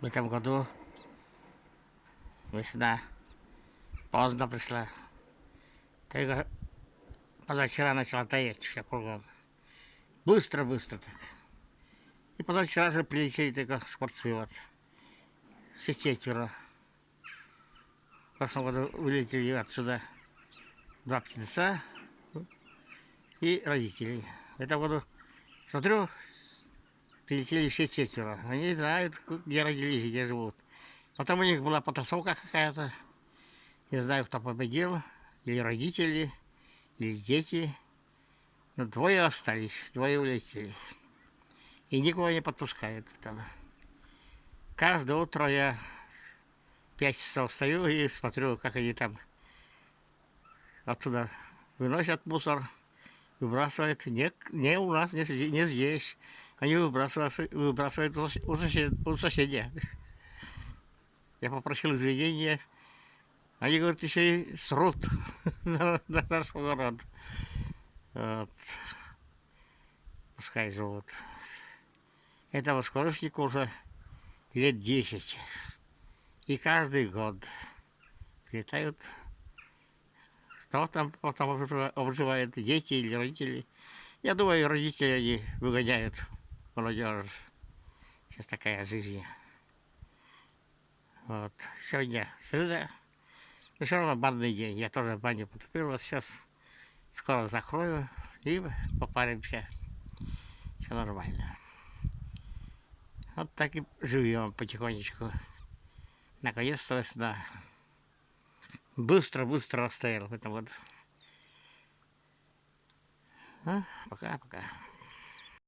В этом году весна поздно пришла. Только позавчера начала таять все кругом. Быстро-быстро так. И позавчера же прилетели только скворцы вот. Все четверо. В прошлом году вылетели отсюда два птенца и родители. В этом году, смотрю, прилетели все четверо. Они знают, где родились, где живут. Потом у них была потасовка какая-то. Не знаю, кто победил. Или родители, или дети. Но двое остались, двое улетели. И никого не подпускают туда. Каждое утро я 5 часов стою и смотрю, как они там оттуда выносят мусор, выбрасывают. Не у нас, не здесь. Они выбрасывают у соседей. Я попросил извинения. Они, говорят, еще и срут на наш город. Вот. Пускай живут. Этому скворечнику уже лет 10. И каждый год летают. Кто там потом обживает, дети или родители. Я думаю, родители они выгоняют молодежь. Сейчас такая жизнь. Вот. Сегодня среда. Еще равно банный день. Я тоже в баню потопил. Вот сейчас скоро закрою и попаримся. Все нормально. Вот так и живем потихонечку. Наконец-то весна. Быстро-быстро растаял в этом году. Пока-пока.